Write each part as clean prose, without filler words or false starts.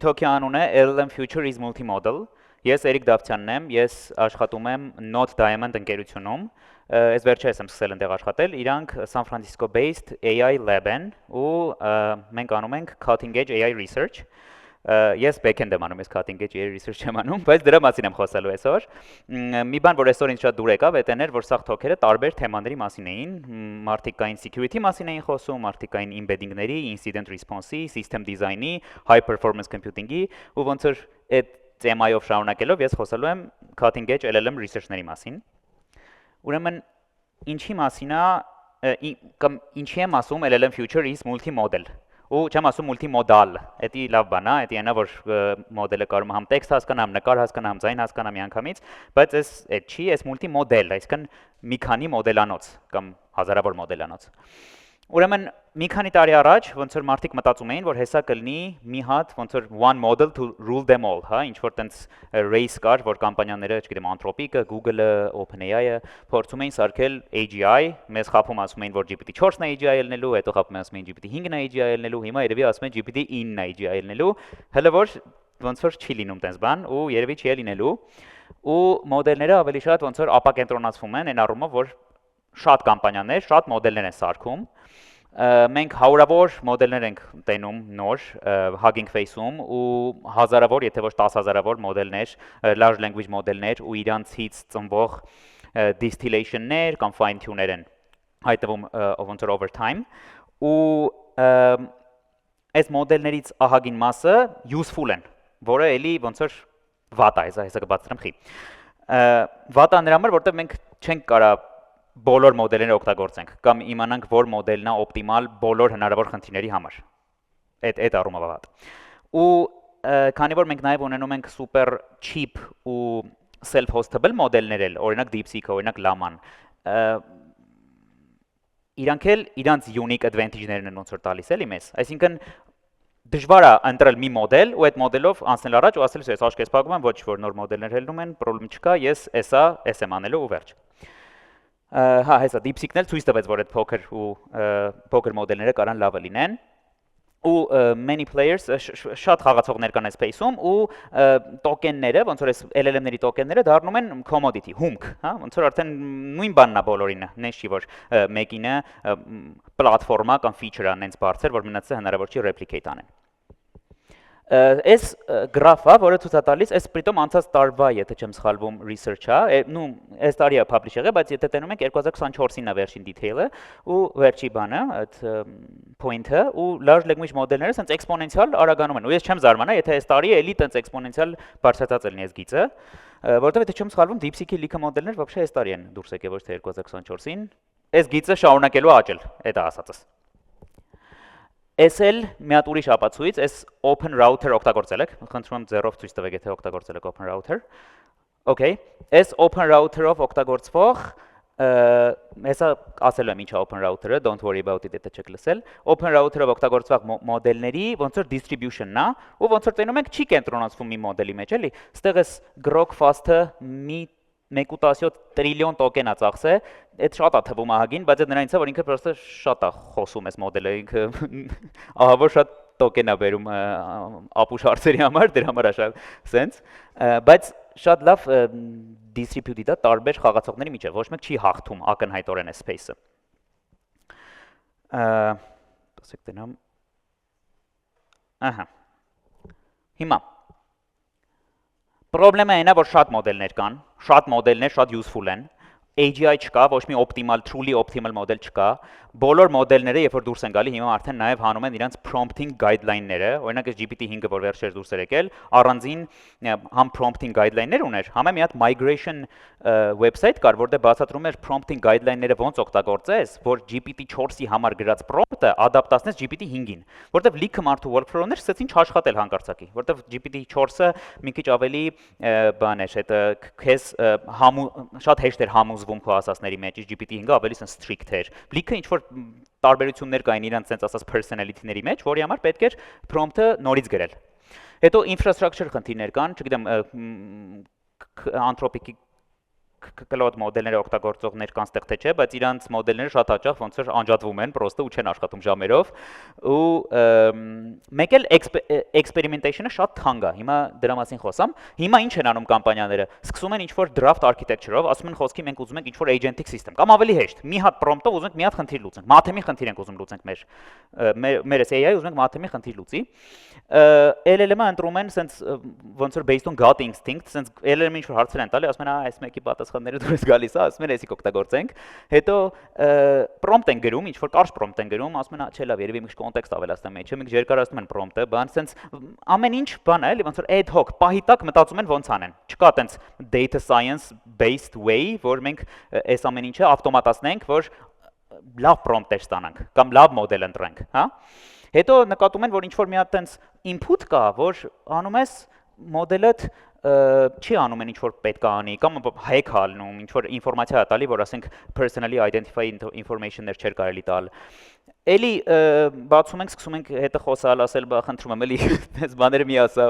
talk-ի անունը LLM Future is Multimodal։ Ես Էրիկ Դավթյանն եմ, ես աշխատում եմ Node Diamond ընկերությունում։ Ես վերջերս եմ սկսել այնտեղ աշխատել։ Իրանք San Francisco-based AI lab են ու մենք անում ենք cutting edge AI research։ Ես back-end եմ անում, ես cutting edge AI research եմ անում, բայց դրա մասին եմ խոսելու այսօր։ Մի բան, որ այսօր ինձ շատ դուր եկավ, դա էր, որ սաղ թոքերը տարբեր թեմաների մասին էին, մարդիկ կային security մասին էին խոսում, մարդիկ կային embedding-ների, incident response-ի, system design-ի, high performance computing-ի, ու ոնց որ այդ թեմայով շարունակելով ես խոսելու եմ cutting edge LLM research-ների մասին։ Ուրեմն ինչի մասին է կամ ինչի եմ ասում LLM future is multimodal։ Ու չեմ ասում multimodal, դա լավ բան է, դա այնա որ մոդելը կարող է համ տեքստ հասկանա, համ նկար հասկանա, համ ձայն հասկանա միանգամից, բայց այս չի, այս multimodal, այսինքն մի քանի մոդելանոց կամ հազարավոր մոդելանոց։ Ուրեմն մի քանի տարի առաջ ոնց որ մարդիկ մտածում էին, որ հեսա կլինի մի հատ ոնց որ one model to rule them all, հա, ինչ որ տենց race կար, որ կամպանիաները, չգիտեմ, Anthropic-ը, Google-ը, OpenAI-ը փորձում էին սարքել AGI, մեզ խափում ասում էին, որ GPT-4-ն է AGI ելնելու, հետո խափում ասում էին GPT-5-ն է AGI ելնելու, հիմա երևի ասում են GPT-9-ն է AGI ելնելու, հələ որ ոնց որ չի լինում տենց բան ու երևի չի լինելու, ու մոդելները ավելի շատ ոնց որ ապակենտրոնացվում են այն առումով, որ շատ կամպանիաներ, շատ մոդելներ են սարքում։ Մենք հարյուրավոր մոդելներ ենք տենում նոր Hugging Face-ում ու հազարավոր, եթե ոչ 10,000-ավոր մոդելներ, large language մոդելներ ու իրանցից ծնվող distillation-ներ կամ fine-tune-ներ են հայտնվում ոնց որ over time ու այս մոդելներից ահագին մասը useful են, որը էլի ոնց որ վատ է, հեսա կբացատրեմ խի։ Վատ է նրա համար, որտեղ մենք չենք կարա բոլոր մոդելները օգտագործենք կամ իմանանք որ մոդելն է օպտիմալ բոլոր հնարավոր խնդիրների համար։ Այդ առումով վատ։ Ու քանի որ մենք նաև ունենում ենք super cheap ու self-hostable մոդելներ էլ, օրինակ DeepSeek-ը, օրինակ Llama-ն, իրանք էլ իրանց unique advantage-ներն են ոնց որ տալիս էլի մեզ։ Այսինքն դժվար է ընտրել մի մոդել ու այդ մոդելով անցնել առաջ ու ասել ես աշկես փակում եմ, ոչ որ նոր մոդելներ ելնում են, պրոբլեմ չկա, ես էս եմ անելու ու վերջ։ Հա, հեսա DeepSeek-ն էլ ցույց տվեց, որ այդ փոքր մոդելները կարան լավը լինեն ու many players շատ խաղացողներ կան այս space-ում ու տոկենները, ոնց որ այս LLM-ների տոկենները դառնում են commodity, հումք, հա, ոնց որ արդեն նույն բանն է բոլորին, նես չի որ մեկինը պլատֆորմա կամ feature-ը նենց բարձր, որ մնացածը հնարավոր չի replicate անեն։ Այս գրաֆը, որը ցույց է տալիս, այս պրիտոմ անցած տարվա, եթե չեմ սխալվում, research-ը, նու այս տարի է publish եղել, բայց եթե տենում ենք 2024-ին է վերջին detail-ը ու վերջի բանը, այդ point-ը ու large language մոդելները սենց exponential արագանում են։ Ու ես չեմ զարմանա, եթե այս տարի էլի տենց exponential բարձրացած լինի այս գիծը, որովհետև եթե չեմ սխալվում, DeepSeek-ի լիքը մոդելներ вообще այս տարի են դուրս եկել, ոչ թե 2024-ին։ Այս գիծը շարունակելու աճել, դա ասածս։ Էս էլ մի հատ ուրիշ ապացույց, այս open router օգտագործել եք, խնդրում եմ ձեռով ցույց տվեք, եթե օգտագործել եք open router։ Okay, այս open router-ով օգտագործվող, հեսա ասելու եմ ինչ է open router-ը, don't worry about it, եթե չեք լսել, open router-ով օգտագործվող մոդելների ոնց որ distribution-ն է, ու ոնց որ տենում ենք չի կենտրոնացվում մի մոդելի մեջ, էլի։ Ստեղ էս Grok Fast-ը մի 1.7 տրիլիոն տոկեն է ծախսել, այդ շատ է թվում ահագին, բայց այդ նրանից է, որ ինքը պրոստը շատ է խոսում այս մոդելը, ինքը ահավոր շատ տոկեն է բերում ապուշ հարցերի համար, դրա համար է շատ սենց, բայց շատ լավ distributed է տարբեր խաղացողների միջև, ոչ մեկ չի հաղթում ակնհայտորեն այս space-ը։ Տեսեք տենամ։ Ահա։ Հիմա Պրոբլեմը այն է, որ շատ մոդելներ կան, շատ մոդելներ շատ useful են, AGI չկա, ոչ մի optimal, truly optimal մոդել չկա, բոլոր մոդելները, երբ որ դուրս են գալի, հիմա արդեն նաև հանում են իրանց prompting guideline-ները, օրինակ այս GPT-5-ը, որ վերջերս դուրս էր եկել, առանձին համ prompting guideline-ներ ուներ, համ մի հատ migration website կար, որտեղ բացատրում էր prompting guideline-ները ոնց օգտագործես, որ GPT-4-ի համար գրած prompt-ը ադապտացնես GPT-5-ին, որտեղ լիքը մարդու workflow-ներ սկսեցին չաշխատել հանկարծակի, որտեղ GPT-4-ը մի քիչ ավելի բան էր, այդ քեզ շատ հեշտ էր համոզվում քո ասածների մեջ, GPT-5-ը ավելի strict էր, լիքը ինչ որ տարբերություններ կային իրանց sense ասած personality-ների մեջ, որի համար պետք էր prompt-ը նորից գրել։ Հետո infrastructure խնդիրներ կան, չգիտեմ, Anthropic-ի կլոդ մոդելները օգտագործողներ կան ստեղ թե չէ, բայց իրանց մոդելները շատ հաճախ ոնց որ անջատվում են, պրոստը ու չեն աշխատում ժամերով, ու մեկ էլ experimentation-ը շատ թանկ է։ Հիմա դրա մասին խոսամ։ Հիմա ինչ են անում կամպանիաները։ Սկսում են ինչ-որ draft architecture-ով, ասում են խոսքի մենք ուզում ենք ինչ-որ agentic system, կամ ավելի հեշտ, մի հատ prompt-ով ուզում ենք մի հատ խնդիր լուծենք, mathematical խնդիր ենք ուզում լուծենք մեր AI ուզում ենք mathematical խնդիր լուծի։ LLM-ը ընտրում են sense ոնց որ based on gut instinct, sense LLM-ը ինչ-որ հարցեր են տալի, ասում են, այս մեկի պատասխանները դուրս գալիս է, ասում են, էսի կօգտագործենք։ Հետո prompt են գրում, ինչ-որ կարճ prompt են գրում, ասում են, չէ, լավ, երևի մի քիչ կոնտեքստ ավելացնեմ մեջը, մի քիչ երկարացնում են prompt-ը, բան sense ամեն ինչ բան է, էլի ոնց որ ad hoc, պահի տակ մտածում են ոնց անեն։ Չկա տենց data science based way, որ մենք այս ամեն ինչը ավտոմատացնենք, որ լավ prompt-եր ստանանք կամ լավ մոդել ընտրենք, հա։ Հետո նկատում են, որ ինչ-որ մի հատ տենց input կա, որ անում ես մոդելդ չի անում են ինչ-որ պետք է անի, կամ hack ալնում, ինչ-որ ինֆորմացիա է տալի, որ ասենք personally identify information-ներ չէր կարելի տալ։ Էլի բացում ենք, սկսում ենք հետը խոսալ, ասել, բա խնդրում եմ, էլի դες բաները մի ասա,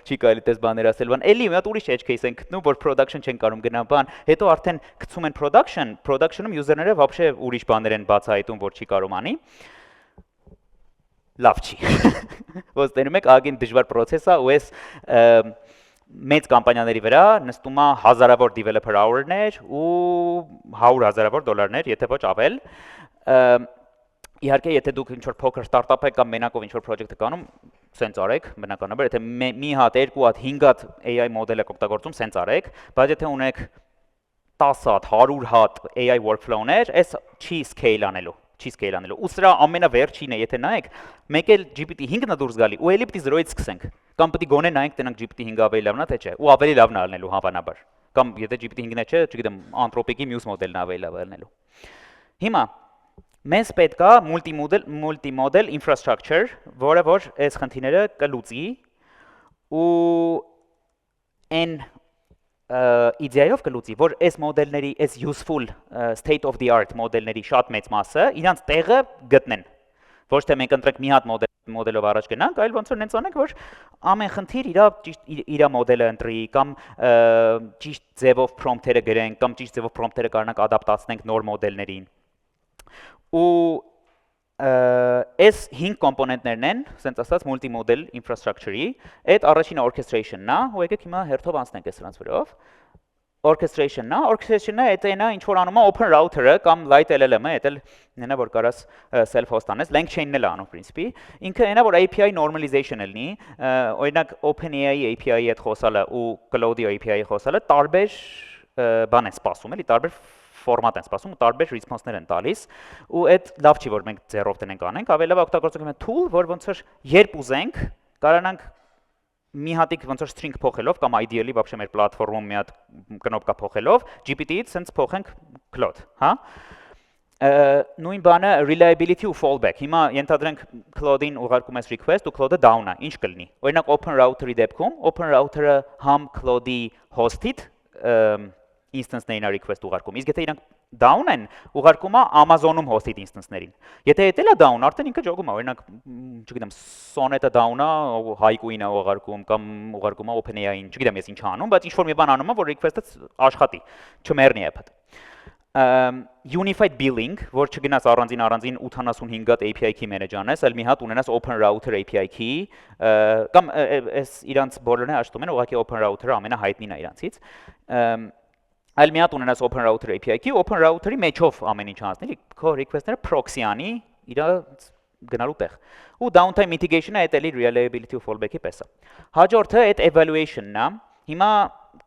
չի կարելի դες բաներ ասել, բան։ Էլի մի հատ ուրիշ edge case են գտնում, որ production չեն կարող գնա բան, հետո արդեն գցում են production-ում user-ները вообще ուրիշ բաներ են բացահայտում, որ չի կարող անի։ Լավ չի։ Ոնց տենում եք, ագին դժվար process է, ու էս մեծ կամպանիաների վրա նստում է հազարավոր developer hour-ներ ու 100,000 դոլարներ, եթե ոչ ավել։ Իհարկե, եթե դուք ինչ-որ փոքր ստարտափ եք կամ մենակով ինչ-որ project եք անում, սենց արեք, բնականաբար, եթե մի հատ, երկու հատ, 5 հատ AI մոդել եք օգտագործում, սենց արեք, բայց եթե ունեք 10 հատ, 100 հատ AI workflow-ներ, այս չի scale անելու, չի scale անելու։ Ու սրա ամենավերջինը, եթե նայեք, մեկ էլ GPT-5-ն է դուրս գալի, ու էլի պիտի 0-ից սկսենք։ Կամ պիտի գոնե նայենք, տենանք GPT-5-ը ավելի լավն է, թե չէ, ու ավելի լավն է ալնելու հավանաբար։ Կամ եթե GPT-5-ն է չէ, չգիտեմ, Anthropic-ի մյուս մոդելն է ավելի լավ ալնելու։ Հիմա մեզ պետք է multi-model infrastructure, որը որ այս խնդիրները կլուծի ու այն իդեայով կլուծի, որ այս մոդելների, այս useful state of the art մոդելների շատ մեծ մասը իրանց տեղը գտնեն։ Ոչ թե մենք ընտրենք մի հատ մոդելով առաջ գնանք, այլ ոնց որ նենց անենք, որ ամեն խնդիր իր մոդելը ընտրի, կամ ճիշտ ձևով prompt-երը գրենք, կամ ճիշտ ձևով prompt-երը կարողանանք ադապտացնենք նոր մոդելներին։ Ու այս 5 կոմպոնենտներն են, ասենց ասած, multi-model infrastructure-ի, այդ առաջինը orchestration-ն է, ու եկեք հիմա հերթով անցնենք այս սրանց վրով։ Orchestration-ն է, այդ այնա ինչ որ անում է open router-ը կամ light LLM-ը, այդ էլ նենա որ կարաս self-host անես, LangChain-ն էլ անում principi, ինքը այնա որ API normalization լինի, օրինակ OpenAI API-ի հետ խոսալը ու Claude API-ի խոսալը տարբեր բան են սպասում, էլի տարբեր ֆորմատ են սպասում ու տարբեր response-ներ են տալիս, ու այդ լավ չի որ մենք ձեռով տնենք անենք, ավելի լավ օգտագործենք մի tool, որ ոնց որ երբ ուզենք, կարողանանք մի հատիկ ոնց որ string փոխելով կամ ideally вообще մեր պլատֆորմում մի հատ կնոպկա փոխելով GPT-ից sense փոխենք Claude, հա։ Նույն բանը reliability ու fallback։ Հիմա ենթադրենք Claude-ին ուղարկում ես request ու Claude-ը down է, ինչ կլինի։ Օրինակ open router-ի դեպքում, open router-ը համ Claude-ի host-ից instance-ներին է request ուղարկում։ Իսկ եթե իրանք down են, ուղարկում է Amazon-ում hosted instance-ներին։ Եթե դա down, արդեն ինքը ճոգում է, օրինակ, չգիտեմ, Sonnet-ը down է, Haiku-ին է ուղարկում կամ ուղարկում է OpenAI-ին, չգիտեմ ես ինչ անում, բայց ինչ-որ մի բան անում է, որ request-ը աշխատի, չմեռնի app-ը։ Unified billing, որ չգնաս առանձին 85 հատ API key manage անես, այլ մի հատ ունենաս open router API key, կամ այս իրանց բոլորն է աշխատում են, ուղղակի open router-ը ամենահայտնին է իրանցից։ Այլ մի հատ ունենաս open router API key, open router-ի մեջով ամեն ինչ անցնի, քո request-ները proxy անի իր գնալու տեղ։ Ու downtime mitigation-ը այդ էլի reliability ու fallback-ի պես է։ Հաջորդը այդ evaluation-ն է։ Հիմա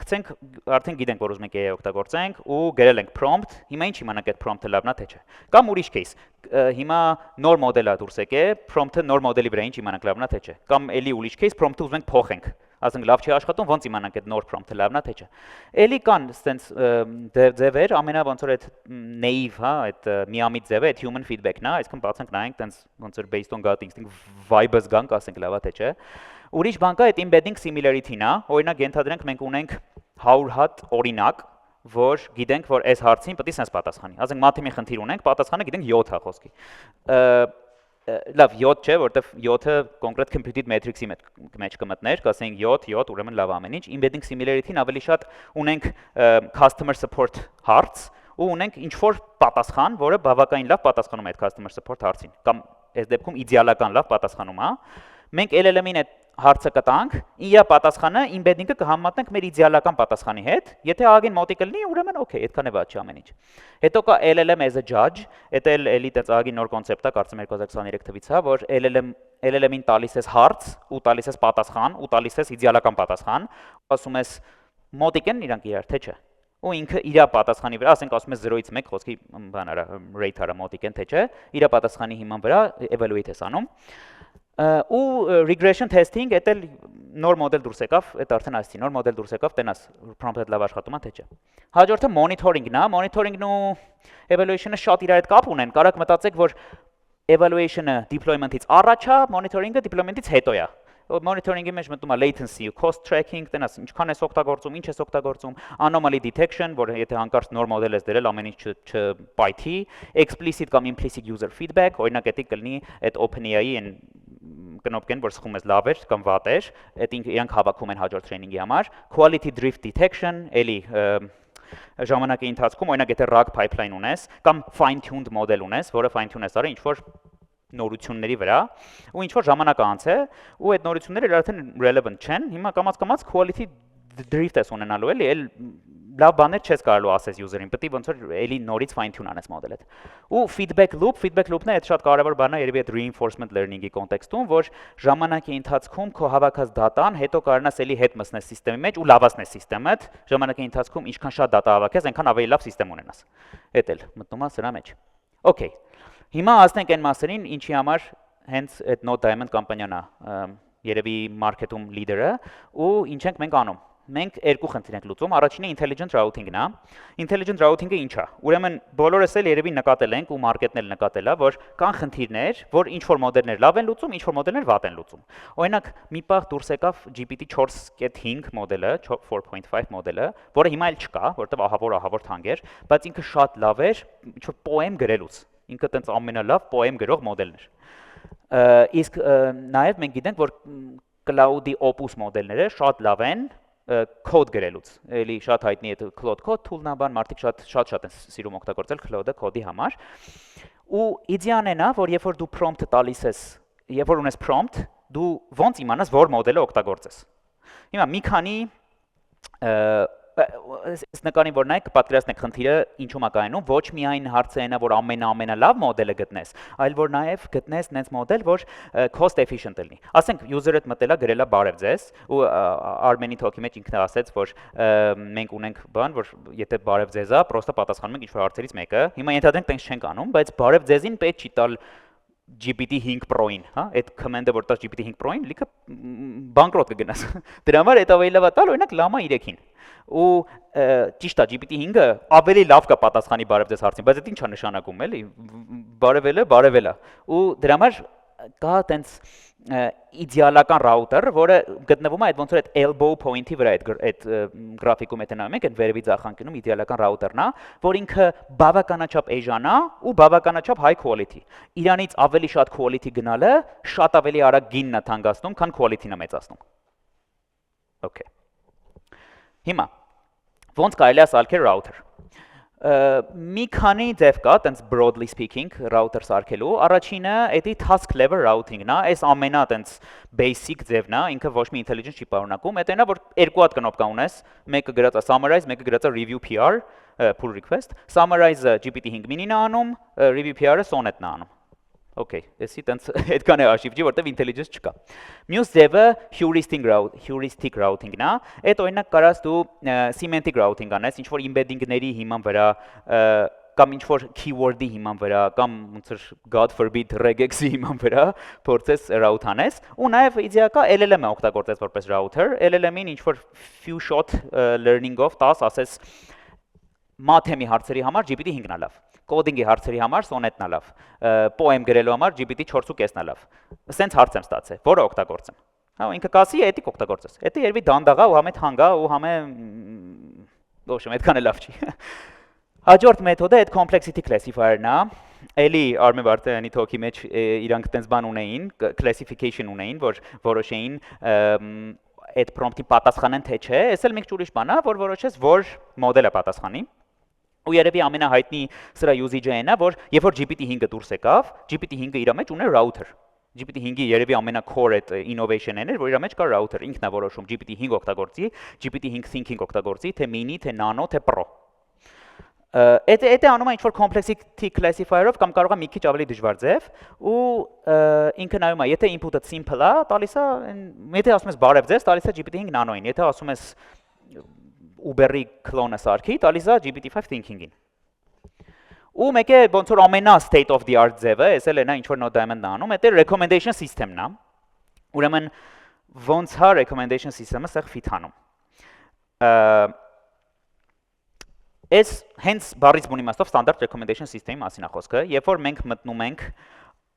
գցենք արդեն գիտենք որ ուզում ենք AI օգտագործենք ու գրել ենք prompt, հիմա ինչ իմանանք այդ prompt-ը լավն է թե չէ։ Կամ ուրիշ case, հիմա նոր մոդել է դուրս եկել, prompt-ը նոր մոդելի վրա ինչ իմանանք լավն է թե չէ։ Կամ էլի ուրիշ case, prompt-ը ուզում ենք փոխենք, ասենք լավ չի աշխատում, ոնց իմանանք այդ նոր prompt-ը լավն է թե չէ։ Էլի կան sense ձևեր, ամենա ոնց որ այդ naive, հա, այդ միամիտ ձևը, այդ human feedback-ն է, այսինքն բացենք նայենք տենց ոնց որ based on gut instinct vibe-ը զգանք, ասենք լավա թե չէ։ Ուրիշ բան կա այդ embedding similarity-ն է, օրինակ ենթադրենք մենք ունենք 100 հատ օրինակ, որ գիտենք, որ այս հարցին պետք է sense պատասխանի։ Ասենք math-ի մի խնդիր ունենք, պատասխանը գիտենք 7 է խոսքի։ լավ 7 չէ, որտեվ 7-ը կոնկրետ computed matrix-ի մեջ կմտներ, կասենք 7, ուրեմն լավ ամեն ինչ։ Embedding similarity-ն ավելի շատ ունենք customer support հարց ու ունենք ինչ որ պատասխան, որը բավականին լավ պատասխանում է այդ customer support հարցին, կամ այս դեպքում իդեալական լավ պատասխանում է։ Մենք LLM-ին այդ հարցը կտանք, իր պատասխանը embedding-ը կհամեմատնենք մեր իդեալական պատասխանի հետ, եթե ահագին մոտիկ լինի, ուրեմն օքեյ, այդքան է ված չի ամեն ինչ։ Հետո կա LLM as a judge, դա էլի տենց ահագին նոր կոնցեպտ է, կարծեմ 2023 թվից է, որ LLM-ին տալիս ես հարց ու տալիս ես պատասխան ու տալիս ես իդեալական պատասխան, ասում ես մոտիկ են իրանք իրար, թե չէ։ Ու ինքը իր պատասխանի վրա, ասենք ասում ես 0-ից 1 խոսքի բան արա, rate արա մոտիկ են, թե չէ, իր պատասխանի հիման վրա evaluate ես անում։ Ու regression testing, դա նոր մոդել դուրս եկավ, դա արդեն այսի նոր մոդել դուրս եկավ, տենաս prompt-ը լավ աշխատում է, թե չէ։ Հաջորդը monitoring-ն է, monitoring-ն ու evaluation-ը շատ իրար հետ կապ ունեն, կարաք մտածեք, որ evaluation-ը deployment-ից առաջ է, monitoring-ը deployment-ից հետո է։ Monitoring-ի մեջ մտնում է latency, cost tracking, տենաս ինչքան ես օգտագործում, ինչ ես օգտագործում, anomaly detection, որ եթե հանկարծ նոր մոդել ես դրել, ամեն ինչ չպայթի, explicit կամ implicit user feedback, օրինակ դա կլինի այդ OpenAI-ին կնոպկեն, որ սխում ես լավ էր կամ վատ էր, այդ իրանք հավաքում են հաջորդ տրեյնինգի համար, quality drift detection, էլի ժամանակի ընթացքում, օրինակ եթե RAG pipeline ունես կամ fine-tuned մոդել ունես, որը fine-tune ես արել ինչ-որ նորությունների վրա, ու ինչ-որ ժամանակ անց է, ու այդ նորությունները արդեն relevant չեն, հիմա կամաց quality drift ես ունենալու էլի, էլ լավ բաներ չես կարելու ասես user-ին, պետք է ոնց որ էլի նորից fine-tune անես մոդելը։ Ու feedback loop-ն է այդ շատ կարևոր բանն է երևի այդ reinforcement learning-ի կոնտեքստում, որ ժամանակի ընթացքում քո հավաքած դատան հետո կարողանաս էլի հետ մտցնես համակարգի մեջ ու լավացնես համակարգը, ժամանակի ընթացքում ինչքան շատ դատա հավաքես, այնքան ավելի լավ համակարգ ունենաս։ Էդ էլ մտնում է սրա մեջ։ Okay։ Հիմա ասենք այն մասերին, ինչի համար հենց այդ Node Diamond կամպանիան է երևի մարքեթում լիդերը, ու ինչ ենք մենք անում։ Մենք երկու խնդիր ենք լուծում, առաջինը intelligent routing-ն է։ Intelligent routing-ը ինչ է։ Ուրեմն բոլորս էլ երևի նկատել ենք ու մարքեթն էլ նկատել է, որ կան խնդիրներ, որ ինչ որ մոդելներ լավ են լուծում, ինչ որ մոդելներ վատ են լուծում։ Օրինակ, մի պահ դուրս եկավ GPT 4.5 մոդելը, 4.5 մոդելը, որը հիմա էլ չկա, որտեղ ահավոր թանկ էր, բայց ինքը շատ լավ էր, ինչ որ պոեմ գրելուց։ Ինքը տենց ամենալավ պոեմ գրող մոդելն էր։ Իսկ նաև մենք գիտենք, որ cloud-ի Opus մոդելները շատ լավ են կոդ գրելուց։ Էլի շատ հայտնի է Claude Code tool-ն, բան մարդիկ շատ են սիրում օգտագործել Claude-ը կոդի համար։ Ու իդեալն է, որ երբ որ դու prompt տալիս ես, երբ որ ունես prompt, դու ոնց իմանաս, որ մոդելը օգտագործես։ Հիմա մի քանի նկարին որ նայեք պատկերացնեք խնդիրը ինչու՞մ է կայանում, ոչ միայն հարցը այն է, որ ամենալավ մոդելը գտնես, այլ որ նաև գտնես նենց մոդել, որ cost efficient լինի։ Ասենք user-ը մտելա գրելա բարև ձեզ, ու Armen-ի talk-ի մեջ ինքն ասաց, որ մենք ունենք բան, որ եթե բարև ձեզ է, պրոստը պատասխանում ենք ինչ-որ հարցերից մեկը։ Հիմա ենթադրենք տենց չենք անում, բայց բարև ձեզին պետք չի տալ GPT 5 Pro-ին, հա, այդ command-ը որ տաս GPT 5 Pro-ին, լիքը բանկրոտ կգնաս։ Դրա համար այդ ավելի լավ է տալ, օրինակ Llama 3-ին։ Ու ճիշտ է, GPT 5-ը ավելի լավ կա պատասխանի բարև ձեզ հարցին, բայց դա ի՞նչ է նշանակում, էլի։ Բարևել է։ Ու դրա համար կա տենց իդեալական ռաուտեր, որը գտնվում է այդ ոնց որ այդ elbow point-ի վրա այդ գրաֆիկում եթե նայում եք, այդ վերևի ձախ անկյունում իդեալական ռաուտերն է, որ ինքը բավականաչափ էժան է ու բավականաչափ high quality։ Իրանից ավելի շատ quality գնալը շատ ավելի արագ գինն է թանկացնում, քան quality-ն է մեծացնում։ Okay։ Հիմա ոնց կարելի է սարքել router։ Մի քանի ձև կա, տենց broadly speaking, router սարքելու։ Առաջինը էդի task level routing-ն է, այս ամենա տենց basic ձևն է, ինքը ոչ մի intelligence չի պարունակում, դա այն է, որ երկու հատ կնոպկա ունես, մեկը գրած է summarize, մեկը գրած է review PR, pull request, summarize-ը GPT 5 mini-ն է անում, review PR-ը sonnet-ն է անում։ Okay, էսի տենց այդքան է աշիվջի, որտեվ intelligence չկա։ Մյուս ձևը heuristic routing-ն է, այդ օրինակ կարաս դու semantic routing անես, ինչ որ embedding-ների հիման վրա կամ ինչ որ keyword-ի հիման վրա կամ ոնց որ God forbid regex-ի հիման վրա փորձես route անես, ու նաև իդեալակա LLM-ը օգտագործես որպես router, LLM-ին ինչ որ few shot learning-ով տաս, ասես math-ի հարցերի համար GPT 5-ն է լավ։ Coding-ի հարցերի համար Sonnet-ն է լավ, poem գրելու համար GPT 4.5-ն է լավ։ Սենց հարց եմ ստացել, որը օգտագործեմ։ Հա, ինքը կասի, էդիկ օգտագործես։ Դա երևի դանդաղա ու համե թանկա ու համե ոչ, այդքան էլ լավ չի։ Հաջորդ մեթոդը այդ complexity classifier-ն է, էլի Արմեն Վարդյանի թոքի մեջ իրանք տենց բան ունեին, classification ունեին, որ որոշեին այդ prompt-ի պատասխանեն թե չէ, էս էլ մեկ ուրիշ բան է, որ որոշես որ մոդելը պատասխանի։ Ու երևի ամենահայտնի սրա usage-ը այն է, որ երբ որ GPT-5-ը դուրս եկավ, GPT-5-ը իր մեջ ուներ router։ GPT-5-ի երևի ամենաքոր այդ innovation-ն էր, որ իր մեջ կա router, ինքն է որոշում GPT-5 օգտագործի, GPT-5 thinking օգտագործի, թե mini, թե nano, թե pro։ Էդ անում է ինչ-որ complexity classifier-ով կամ կարող է մի քիչ ավելի դժվար ձև ու ինքը նայում է, եթե input-ը simple է, տալիս է, եթե ասում ես բարև ձեզ, տալիս է GPT-5 nano-ին, եթե ասում ես Uber-ի clone-ը սարքի, տալիս է GPT-5 thinking-ին։ Ու մեկը ոնց որ ամենա state of the art ձևը, էս էլ է ինչ որ Node Diamond-ն անում, դա recommendation system-ն է։ Ուրեմն ոնց հա recommendation system-ը սեղ fit անում։ Էս հենց բառից բուն իմաստով standard recommendation system-ի մասին է խոսքը, երբ որ մենք մտնում ենք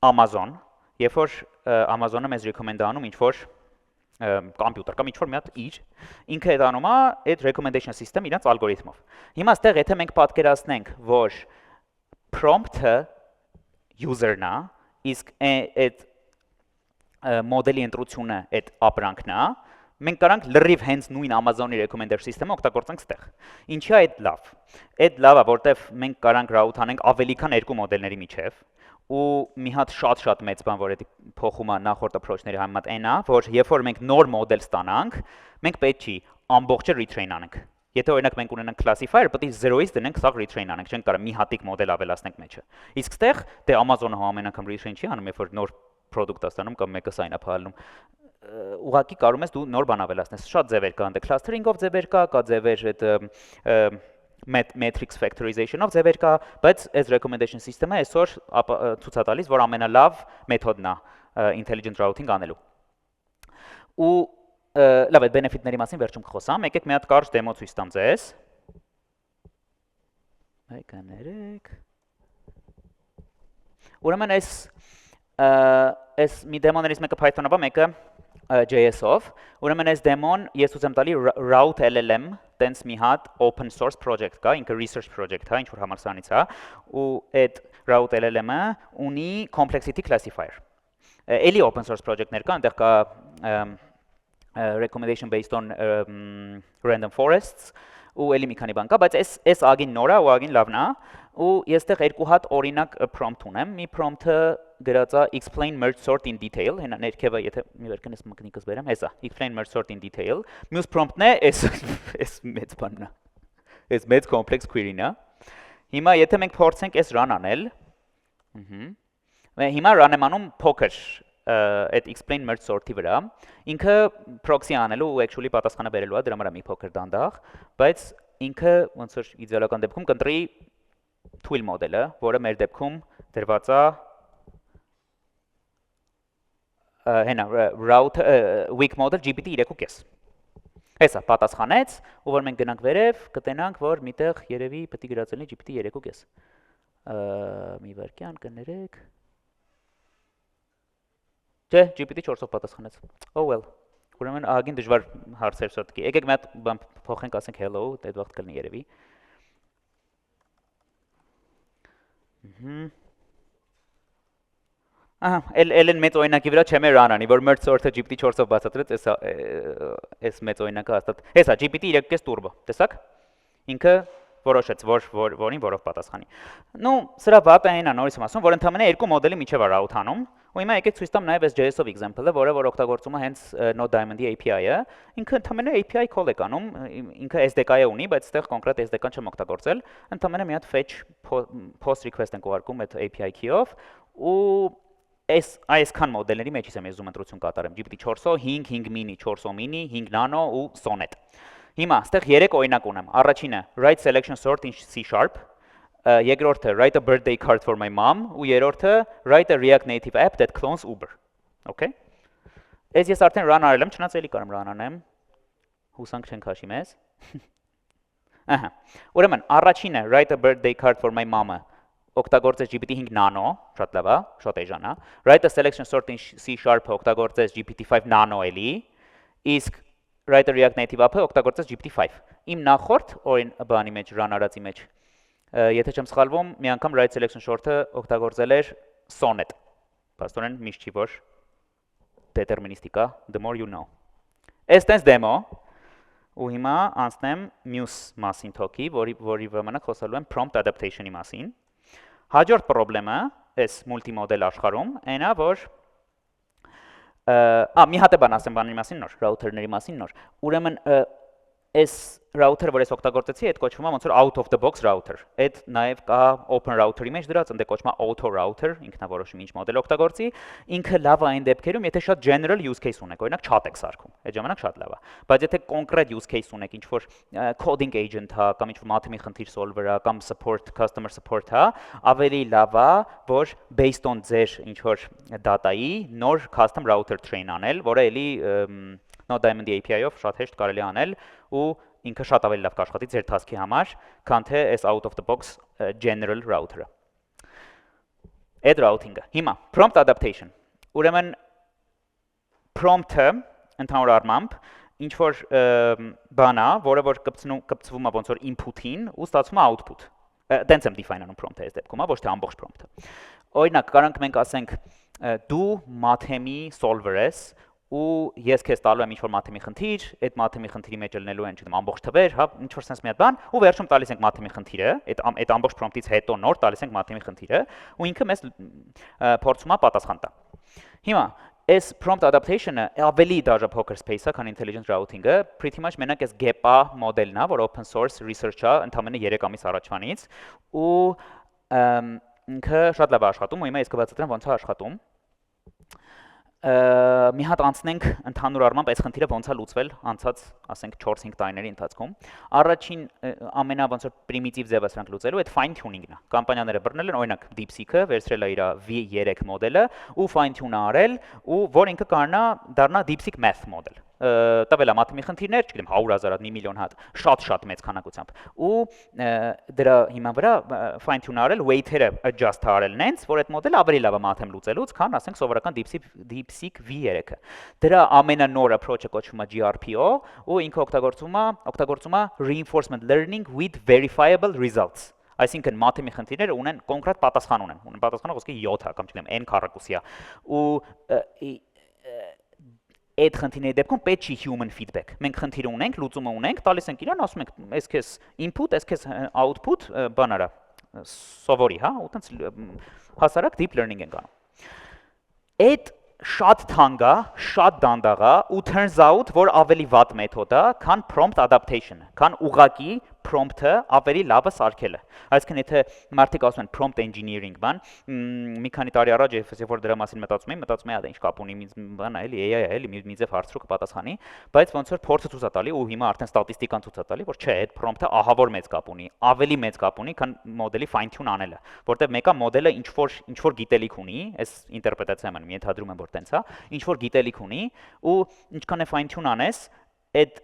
Amazon, երբ որ Amazon-ը մեզ recommend անում ինչ որ կոմպյուտեր կամ ինչ-որ մի հատ իր, ինքը այդ անում է այդ recommendation system իրանց ալգորիթմով։ Հիմա այստեղ եթե մենք պատկերացնենք, որ prompt-ը user-ն է, իսկ այդ մոդելի ընտրությունը այդ ապրանքն է, մենք կարանք լրիվ հենց նույն Amazon-ի recommender system-ը օգտագործենք այստեղ։ Ինչի է այդ լավ։ Այդ լավ է, որտեվ մենք կարանք route անենք ավելի քան երկու մոդելների միջև։ Ու մի հատ շատ մեծ բան, որ դա փոխում է նախորդ approach-ների համեմատ այն է, որ երբ որ մենք նոր մոդել ստանանք, մենք պետք չի ամբողջը retrain անենք։ Եթե օրինակ մենք ունենանք classifier, պետք է 0-ից դնենք սաղ retrain անենք, չենք կարող մի հատիկ մոդել ավելացնենք մեջը։ Իսկ այդտեղ դե Amazon-ը ամեն անգամ retrain չի անում, երբ որ նոր product է ստանում կամ մեկը sign-up հալնում։ Ուղղակի կարող ես դու նոր բան ավելացնես։ Շատ ձևեր կան, դե clustering-ով ձևեր կա ձևեր այդ matrix factorization-ով ձևեր կա, բայց այս recommendation system-ը այսօր ցույց է տալիս, որ ամենալավ մեթոդն է intelligent routing անելու։ Ու լավ, այդ benefit-ների մասին վերջում կխոսամ, եկեք մի հատ կարճ դեմո ցույց տամ ձեզ։ Մեկը ներեք։ Ուրեմն այս մի դեմոներից մեկը Python-ով է, մեկը JS-ով, ուրեմն այս դեմոն ես ուզեմ տալի Route LLM, տենց մի հատ open source project կա, ինքը research project է, ինչ-որ համալսարանից է, ու այդ Route LLM-ը ունի complexity classifier։ Էլի open source project-ներ կա, այնտեղ կա recommendation based on random forests, ու էլի մի քանի բան կա, բայց այս ագին նոր է ու ագին լավն է, ու ես այդտեղ երկու հատ օրինակ prompt ունեմ, մի prompt-ը գրած է explain merge sort in detail, հենա ներքևը եթե մի վերքնես մկնիկս բերեմ, հեսա, explain merge sort in detail, մյուս prompt-ն է այս մեծ բանն է, այս մեծ complex query-ն է, հիմա եթե մենք փորձենք այս run անել, հիմա run եմ անում փոքր այդ explain merge sort-ի վրա, ինքը proxy անելու ու actually պատասխանը բերելու է, դրա համար մի փոքր դանդաղ, բայց ինքը ոնց որ իդեալական դեպքում կընտրի Twill մոդելը, որը մեր դեպքում դրված է հենա route weak model GPT 3.5։ Հեսա պատասխանեց, ու որ մենք գնանք վերև, կտենանք, որ միտեղ երևի պետք է գրած լինի GPT 3.5։ Մի վարքյան կներեք։ Չէ, GPT 4-ով պատասխանեց։ Oh well։ Ուրեմն ահագին դժվար հարցեր շտկի։ Եկեք մի հատ բան փոխենք, ասենք hello, այդ վաղտ կլինի երևի։ Ահա, ելեն մեծ օրինակի վրա չեմ run անի, որ merge sort-ը GPT 4-ով բացատրեց, այս մեծ օրինակը հաստատ։ Հեսա GPT 3.5 turbo, տեսակ։ Ինքը որոշեց, որին որով պատասխանի։ Նու սրա վատը այն է, նորից եմ ասում, որ ընդհանրապես երկու մոդելի միջև է route անում, ու հիմա եկեք ցույց տամ նաև այս JS-ով example-ը, որ օգտագործում է հենց Node Diamond-ի API-ը, ինքը ընդհանրապես API call է կանում, ինքը SDK-ը ունի, բայց այդտեղ կոնկրետ SDK-ն չեմ օգտագործել, ընդհանրապես մի հատ fetch post request ենք ուղարկում այդ API key-ով, ու այսքան մոդելների մեջից եմ ես զում ընտրություն կատարեմ, GPT 4-ով, 5, 5 mini, 4-ով mini, 5 nano ու sonnet։ Հիմա այստեղ 3 օրինակ ունեմ։ Առաջինը write selection sort in C#, երկրորդը write a birthday card for my mom, ու երրորդը write a React Native app that clones Uber։ Okay։ Այս ես արդեն run արել եմ, չնայած էլի կարեմ run անեմ։ Հուսանք չենք հաշի մեզ։ Ահա։ Ուրեմն առաջինը write a birthday card for my mom-ը օգտագործեց GPT 5 nano, շատ լավ է, շատ էժան է։ Write a selection sort in C# օգտագործեց GPT 5 nano էլի, իսկ write a React Native app-ը օգտագործեց GPT 5։ Իմ նախորդ օրին բանի մեջ run արածի մեջ Եթե չեմ սխալվում, մի անգամ right selection short-ը օգտագործել էր sonnet։ Պաստորեն միշտ չի որ դետերմինիստիկ է, the more you know։ Այստենց դեմո ու հիմա անցնեմ մյուս մասին թոքի, որի վրա խոսալու եմ prompt adaptation-ի մասին։ Հաջորդ խնդրեմը այս մուլտիմոդել աշխարհում այնա որ մի հատ է բան ասեմ բանի մասին նոր, ռաութերների մասին նոր։ Ուրեմն այս router-ը, որ ես օգտագործեցի, այդ կոչվում է ոնց որ out of the box router։ Այդ նաև կա open router-ի մեջ դրած, ընդ կոչվում է auto router, ինքնավորոշում ինչ մոդել օգտագործի, ինքը լավ է այն դեպքերում, եթե շատ general use case ունեք, օրինակ chat եք սարքում, այդ ժամանակ շատ լավ է։ Բայց եթե կոնկրետ use case ունեք, ինչ որ coding agent հա, կամ ինչ որ math-ի խնդիր solver-ը, կամ support, customer support հա, ավելի լավ է, որ based on ձեր ինչ որ data-ի նոր custom router train անել, որը էլի Node Diamond API-ով շատ հեշտ կարելի անել ու ինքը շատ ավելի լավ կաշխատի ձեր task-ի համար, քան թե այս out of the box general router-ը։ Այդ routing-ը։ Հիմա prompt adaptation։ Ուրեմն prompt-ը ընդհանուր առմամբ ինչ որ բան է, որը որ կպցվում է ոնց որ input-ին ու ստացվում է output։ Տենց եմ define անում prompt-ը այս դեպքում, ոչ թե ամբողջ prompt-ը։ Օրինակ, կարանք մենք ասենք դու math-եմի solver ես ու ես քեզ տալու եմ ինչ-որ math-եմի խնդիր, այդ math-եմի խնդիրի մեջ ելնելու են, չգիտեմ, ամբողջ թվեր, հա, ինչ-որ sense մի հատ բան, ու վերջում տալիս ենք math-եմի խնդիրը, այդ ամբողջ prompt-ից հետո նոր տալիս ենք math-եմի խնդիրը, ու ինքը մեզ փորձում է պատասխան տա։ Հիմա այս prompt adaptation-ը ավելի դաժա poker space-ը, քան intelligent routing-ը, pretty much մենակ այս GEPA մոդելն է, որ open source research-ը ընդամենը 3 ամիս առաջվանից, ու ինքը շատ լավ է աշխատում, ու հիմա ես կբացատրեմ ոնց է աշխատում։ Մի հատ անցնենք ընդհանուր առմամբ այս խնդիրը ոնց է լուծվել անցած, ասենք 4-5 տարիների ընթացքում։ Առաջին ամենա ոնց որ պրիմիտիվ ձևը սրանք լուծելու այդ fine tuning-ն է։ Կամպանիաները բռնել են, օրինակ DeepSeek-ը վերցրել է իր V3 մոդելը ու fine tune արել, ու որ ինքը կարողանա դառնա DeepSeek Math մոդել։ Տվել է math-ի խնդիրներ, չգիտեմ 100,000 հատ, մի միլիոն հատ, շատ մեծ քանակությամբ։ Ու դրա հիման վրա fine tune արել, weight-երը adjust արել նենց, որ այդ մոդելը ավելի լավ է math-եմ լուծելուց, քան ասենք սովորական DeepSeek V3-ը։ Դրա ամենանոր approach-ը կոչվում է GRPO, ու ինքը օգտագործում է reinforcement learning with verifiable results։ Այսինքն math-ի խնդիրները ունեն կոնկրետ պատասխան ունեն պատասխանը ոսկե 7 է կամ չգիտեմ n քառակուսի է։ Ու այդ խնդիրների դեպքում պետք չի human feedback։ Մենք խնդիրը ունենք, լուծումը ունենք, տալիս ենք իրան, ասում ենք, այս քեզ input, այս քեզ output, բան արա, սովորի, հա, ու տենց հասարակ deep learning ենք անում։ Այդ շատ թանկ է, շատ դանդաղ է, ու turns out, որ ավելի վատ մեթոդ է, քան prompt adaptation, քան ուղղակի prompt-ը ավելի լավը սարքելը։ Այսինքն եթե մարդիկ ասում են prompt engineering բան, մի քանի տարի առաջ ես որ դրա մասին մտածում էի, դա ինչ կապ ունի, բան է, էլի AI է, էլի մի ձև հարցրու կպատասխանի, բայց ոնց որ փորձը ցույց է տալի ու հիմա արդեն ստատիստիկան ցույց է տալի, որ չէ, այդ prompt-ը ահավոր մեծ կապ ունի, ավելի մեծ կապ ունի, քան մոդելի fine tune անելը, որտեղ մեկը մոդելը ինչ որ գիտելիք ունի, այս ինտերպրետացիայում եմ ենթադրում եմ որ տենց է, ինչ որ գիտելիք ունի ու ինչքան է fine tune անես, այդ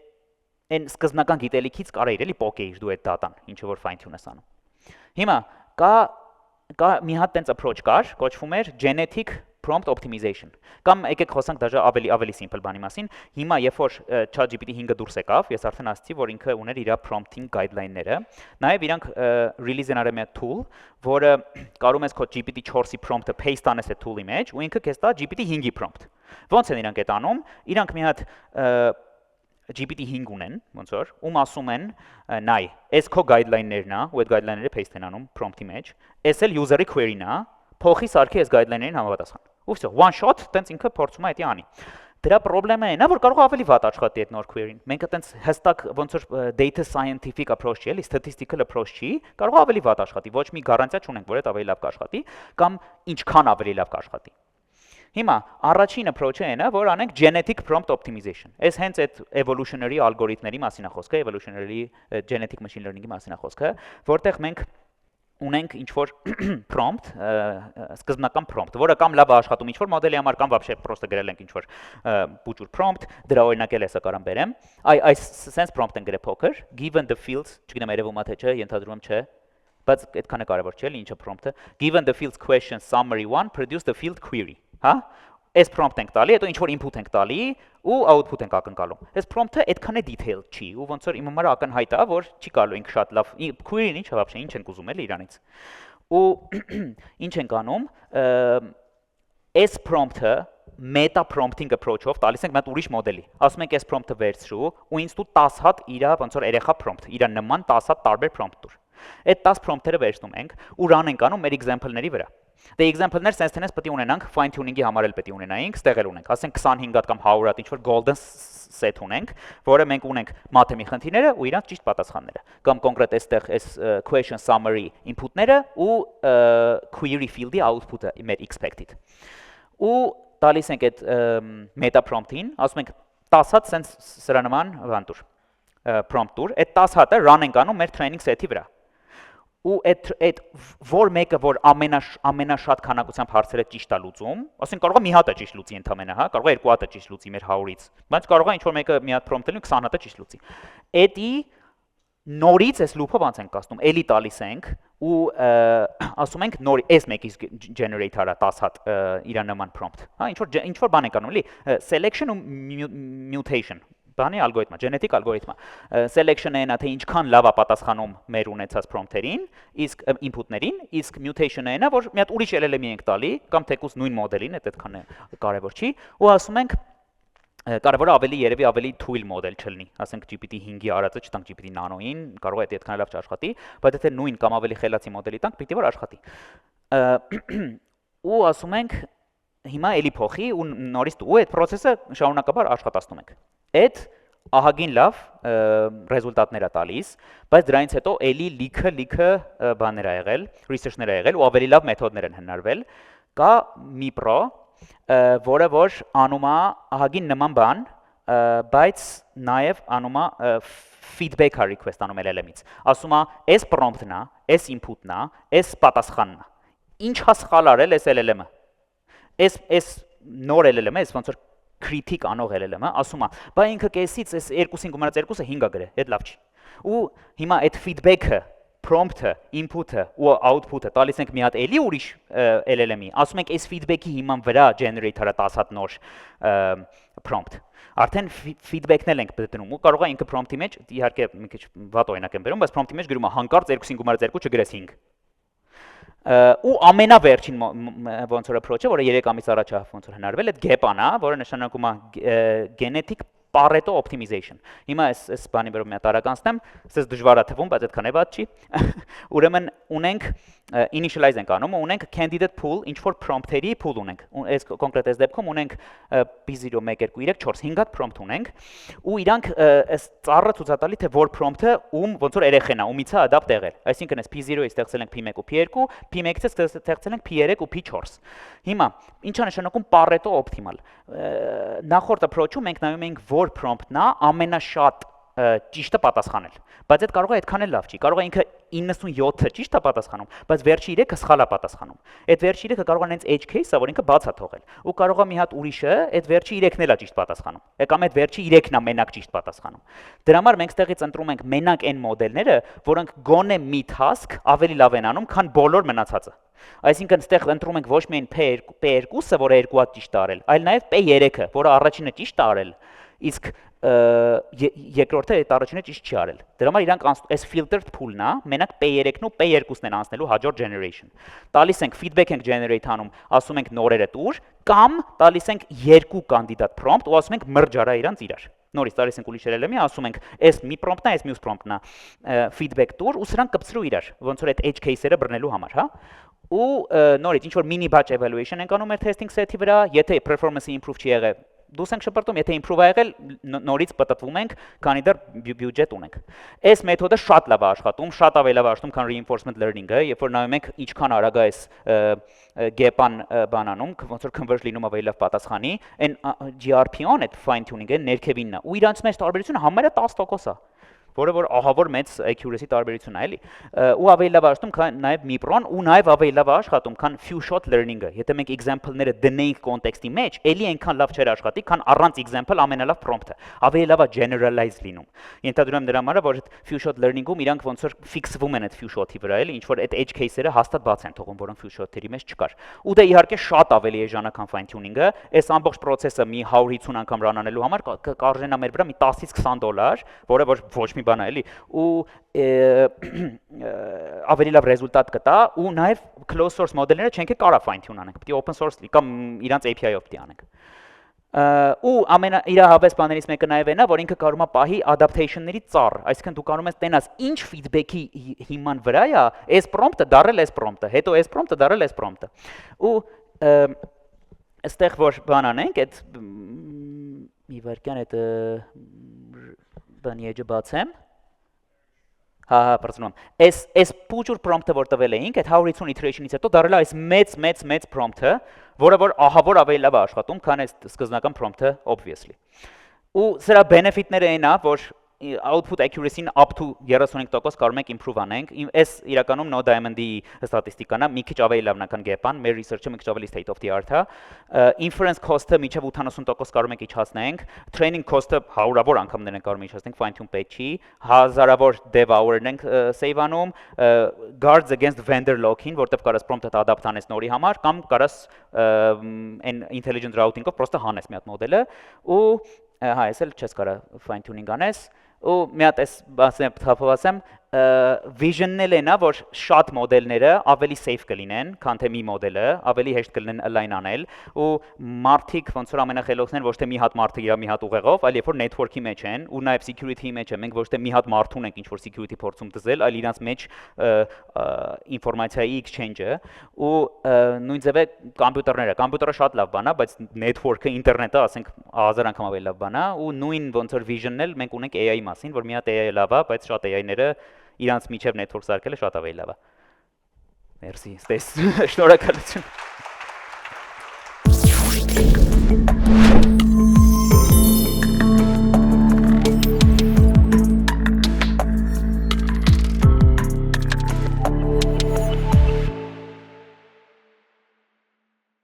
այն սկզբնական գիտելիքից կարա իրելի փոկեիր դու այդ դատան, ինչը որ fine tune ես անում։ Հիմա կա մի հատ տենց approach կար, կոչվում էր genetic prompt optimization։ Կամ եկեք խոսանք դաժե ավելի simple բանի մասին։ Հիմա երբ որ ChatGPT 5-ը դուրս եկավ, ես արդեն ասացի, որ ինքը ուներ իր prompting guideline-ները։ Նաև իրանք release-են արել մի tool, որը կարում ես քո GPT 4-ի prompt-ը paste անես այդ tool-ի մեջ, ու ինքը քեզ տա GPT 5-ի prompt։ Ոնց են իրանք այդ անում։ Իրանք մի հատ GPT 5 ունեն, ոնց որ, ում ասում են, նայ, այս քո guideline-ներն է, ու այդ guideline-ները paste են անում prompt-ի մեջ, այս էլ user-ի query-ն է, փոխի սարքի այս guideline-ներին համապատասխան։ Ու վсё, one shot, տենց ինքը փորձում է դա անի։ Դրա խնդրեմը այն է, որ կարող է ավելի վատ աշխատի այդ նոր query-ն։ Մենք այտենց հստակ ոնց որ data scientific approach չի, էլի statistical approach չի, կարող է ավելի վատ աշխատի, ոչ մի գարանտիա չունենք, որ այդ ավելի լավ կաշխատի, կամ ինչքան ավելի լավ կաշխատի։ Հիմա առաջին approach-ը այն է, որ անենք genetic prompt optimization։ Այս հենց այդ evolutionary algorithm-ների մասին է խոսքը, evolutionary genetic machine learning-ի մասին է խոսքը, որտեղ մենք ունենք ինչ-որ prompt, սկզբնական prompt, որը կամ լավ է աշխատում ինչ-որ մոդելի համար, կամ вообще просто գրել ենք ինչ-որ բուջուր prompt, դրա օրինակել հեսա կարամ բերեմ։ Այս sense prompt են գրել poker, given the fields, չգիտեմ երևում է թե չէ, ենթադրում եմ չէ, բայց այդքան է կարևոր չէ, ինչը prompt-ը, given the fields question summary 1, produce the field query, հա? այս prompt ենք տալի, հետո ինչ որ input ենք տալի ու output ենք ակնկալում։ Այս prompt-ը այդքան է detailed չի ու ոնց որ իմ համար ակնհայտ է, որ չի կարելի ինքը շատ լավ query-ն ինչ է вообще, ինչ ենք ուզում էլի իրանից։ Ու ինչ ենք անում, այս prompt-ը meta prompting approach-ով տալիս ենք մի հատ ուրիշ մոդելի։ Ասում ենք այս prompt-ը վերցրու ու ինձ դու 10 հատ իր ոնց որ երեխա prompt, իր նման 10 հատ տարբեր prompt տուր։ Այդ 10 prompt-երը վերցնում ենք ու run ենք անում մեր example-ների վրա։ Դե example-ներ sense tense պետք է ունենանք, fine tuning-ի համար էլ պետք է ունենայինք, ստեղ էլ ունենք, ասենք 25 հատ կամ 100 հատ ինչ որ golden set ունենք, որը մենք ունենք մաթեմի խնդիրները ու իրանց ճիշտ պատասխանները, կամ կոնկրետ այստեղ այս question summary input-ները ու query field-ի output-ը մեր expected։ Ու տալիս ենք այդ meta prompt-ին, ասում ենք 10 հատ sense սրա նման բան տուր, prompt տուր, այդ 10 հատը run ենք անում մեր training set-ի վրա։ Ու այդ որ մեկը որ ամենաշատ քանակությամբ հարցերը ճիշտ է լուծում, ասենք կարող է մի հատը ճիշտ լուծի ընդամենը, հա, կարող է երկու հատը ճիշտ լուծի մեր 100-ից, բայց կարող է ինչ որ մեկը մի հատ prompt լինի 20 հատը ճիշտ լուծի։ Էդի նորից այս loop-ը ոնց ենք կասնում, էլի տալիս ենք ու ասում ենք նոր այս մեկից generate արա 10 հատ իր նման prompt, հա, ինչ որ բան ենք անում, էլի selection ու mutation բանի ալգորիթմը, genetic ալգորիթմը, selection-ը այնա թե ինչքան լավ է պատասխանում մեր ունեցած prompt-երին, իսկ input-ներին, իսկ mutation-ը այնա, որ մի հատ ուրիշ LLM-ի ենք տալի, կամ թեկուզ նույն մոդելին, այդքան կարևոր չի, ու ասում ենք կարևորը երևի ավելի թույլ մոդել չլինի, ասենք GPT-5-ի արածը չտանք GPT Nano-ին, կարող է այդքան լավ չաշխատի, բայց եթե նույն կամ ավելի խելացի մոդելի տանք, պիտի որ աշխատի։ Ու ասում ենք հիմա էլի փոխի ու նորից ու այդ process-ը շարունակաբար աշխատացնում ենք։ Այդ ահագին լավ ռեզուլտատներ է տալիս, բայց դրանից հետո էլի լիքը բաներ ա եղել, research-ներ ա եղել ու ավելի լավ մեթոդներ են հնարվել։ Կա MiPro, որը որ անում է ահագին նման բան, բայց նաև անում է feedback request անում LLM-ից։ Ասում է, այս prompt-ն է, այս input-ն է, այս պատասխանն է։ Ինչ է սխալ արել այս LLM-ը։ Այս նոր LLM-ը, այս ոնց որ critic անող LLM-ը ասում է, բա ինքը կեսից այս 2-ին գումարած 2-ը 5 է գրել, այդ լավ չի։ Ու հիմա այդ feedback-ը, prompt-ը, input-ը ու output-ը տալիս ենք մի հատ էլի ուրիշ LLM-ի, ասում ենք այս feedback-ի հիման վրա generate արա 10 հատ նոր prompt։ Արդեն feedback-ն էլ ենք դնում ու կարող է ինքը prompt-ի մեջ, իհարկե մի քիչ վատ օրինակ եմ բերում, բայց prompt-ի մեջ գրում է հանկարծ 2-ին գումարած 2 չգրես 5։ Ու ամենավերջին ոնց որ approach-ը, որը 3 ամիս առաջ ոնց որ հնարվել, այդ GAP-ն է, որը նշանակում է genetic Pareto optimization։ Հիմա այս բանի վրա մի հատ արականցնեմ, ասես դժվար է թվում, բայց այդքան է վատ չի։ Ուրեմն ունենք initialize ենք անում, ունենք candidate pool, ինչ որ prompt-երի pool ունենք։ Այս կոնկրետ այս դեպքում ունենք P0 1 2 3 4 5 հատ prompt ունենք, ու իրանք այս ծառը ցույց է տալի, թե որ prompt-ը ոնց որ երեխեն է, ումից է adapt եղել։ Այսինքն այս P0-ից ստեղծել ենք P1 ու P2, P1-ից ստեղծել ենք P3 ու P4։ Հիմա ինչ է նշանակում Pareto optimal։ Նախորդ approach-ում մենք նայում ենք որ prompt-ն է ամենաշատ ճիշտը պատասխանել, բայց այդ կարող է այդքան էլ լավ չի, կարող է ինքը 97-ը ճիշտ է պատասխանում, բայց վերջի 3-ը սխալ է պատասխանում։ Այդ վերջի 3-ը կարող է հենց edge case-ը, որ ինքը բաց է թողել, ու կարող է մի հատ ուրիշը այդ վերջի 3-ն էլ է ճիշտ պատասխանում։ Կամ այդ վերջի 3-ն է մենակ ճիշտ պատասխանում։ Դրա համար մենք ստեղից ընտրում ենք մենակ այն մոդելները, որոնք գոնե մի task ավելի լավ են անում, քան բոլոր մնացածը։ Այսինքն ստեղ ընտրում ենք ոչ միայն P2-ը, որը 2 հատ ճիշտ է արել, այլ նաև P3-ը, որը առաջինը ճիշտ է արել, իսկ երկրորդը այդ առաջինը ճիշտ չի արել։ Դրա համար իրանք այս filtered pool-ն է, մենակ P3-ն ու P2-ն են անցնելու հաջորդ generation։ Տալիս ենք feedback ենք generate անում, ասում ենք նորերը տուր, կամ տալիս ենք երկու կանդիդատ prompt ու ասում ենք merge արա իրանց իրար։ Նորից տալիս ենք ուրիշ LLM-ի, ասում ենք այս մի prompt-ն է, այս մյուս prompt-ն է, feedback տուր ու սրանք կպցրու իրար, ոնց որ այդ edge case-երը բռնելու համար, հա։ Ու նորից ինչ որ mini batch evaluation ենք անում մեր testing set-ի վրա, եթե performance-ը improve չի եղել, դուս ենք շպրտում, եթե improve ա եղել, նորից պատտվում ենք, քանի դեռ բյուջետ ունենք։ Այս մեթոդը շատ լավ է աշխատում, շատ ավելի լավ է աշխատում, քան reinforcement learning-ը, երբ որ նայում ենք ինչքան արագ է այս gap-ան բանանում, ոնց որ converge լինում ավելի լավ պատասխանի, այն GRP-on այդ fine tuning-ը ներքևինն է, ու իրանց մեջ տարբերությունը համարյա 10% է։ որը որ ահավոր մեծ accuracy տարբերություն է, էլի։ Ու ավելի լավ աշխատում քան նաև Mipron ու նաև ավելի լավ աշխատում քան few shot learning-ը։ Եթե մենք example-ները դնեինք կոնտեքստի մեջ, էլի այնքան լավ չէր աշխատի, քան առանց example ամենալավ prompt-ը։ Ավելի լավ է generalize լինում։ Ենթադրում եմ դրա համար, որ այդ few shot learning-ում իրանք ոնց որ fix-վում են այդ few shot-ի վրա, էլի, ինչ որ այդ edge case-երը հաստատ բաց են թողում, որոնք few shot-երի մեջ չկար։ Ու դե իհարկե շատ ավելի էժանական fine tuning-ը, այս ամբողջ process-ը մի 150 անգամ run անելու համար կարժենա մեր վրա մի 10-ից $20, որը ոչ մի բան է, էլի, ու ավելի լավ ռեզուլտատ կտա ու նաև closed source մոդելները չենք կարա fine tune անենք, պետք է open source կամ իրանց API-ով պետք է անենք։ Ու ամենաիրահավես բաներից մեկը նաև այն է, որ ինքը կարող է պահի adaptation-ների ծառ, այսինքն դու կարող ես տենաս ինչ feedback-ի հիման վրա է, այս prompt-ը դառել այս prompt-ը, հետո այս prompt-ը դառել այս prompt-ը։ Ու այստեղ որ բան անենք, այդ մի վարքյան այդ բանի էջը բացեմ։ Հա, բարձրանում։ Այս փուճուր prompt-ը որ տվել էինք, այդ 150 iteration-ից հետո դառել է այս մեծ prompt-ը, որը որ ահավոր ավելի լավ է աշխատում, քան այս սկզբնական prompt-ը obviously։ Ու սրա benefit-ները այն է, որ output accuracy-ն up to 35% կարող ենք improve անենք։ Այս իրականում No Diamond-ի ստատիստիկան է, մի քիչ ավելի լավն է, քան Gap-ն, մեր research-ը մի քիչ ավելի state of the art է։ Inference cost-ը մինչև 80% կարող ենք իջացնենք, training cost-ը հարյուրավոր անգամներ ենք կարող իջացնենք, fine tune պետք չի, հազարավոր dev hour-ներ ենք save անում, guards against vendor lock-ին, որտեղ կարաս prompt-ը adapt անես նորի համար, կամ կարաս այն intelligent routing-ով պրոստը հանես մի հատ մոդելը, ու հա, ես էլ չես կարա fine tuning անես, ու մի հատ էս բասեմ vision-ն էլ էնա, որ շատ մոդելները ավելի safe կլինեն, քան թե մի մոդելը, ավելի հեշտ կլինեն align անել, ու մարդիկ ոնց որ ամենախելոքներն ոչ թե մի հատ մարդը իր մի հատ ուղեղով, այլ երբ որ network-ի մեջ են, ու նաև security-ի մեջ են, մենք ոչ թե մի հատ մարդ ունենք ինչ որ security փորձում դզել, այլ իրանց մեջ ինֆորմացիայի exchange-ը, ու նույն ձևը կոմպյուտերը շատ լավ բան է, բայց network-ը, ինտերնետը, ասենք 1000 անգամ ավելի լավ բան է, ու նույն ոնց որ vision-ն էլ մենք ունենք AI-ի մասին, որ մի հատ AI-ը լավ է, բայց շատ AI-ները իրանց միջև network սարքելը շատ ավելի լավ է։ Մերսի, ստես, շնորհակալություն։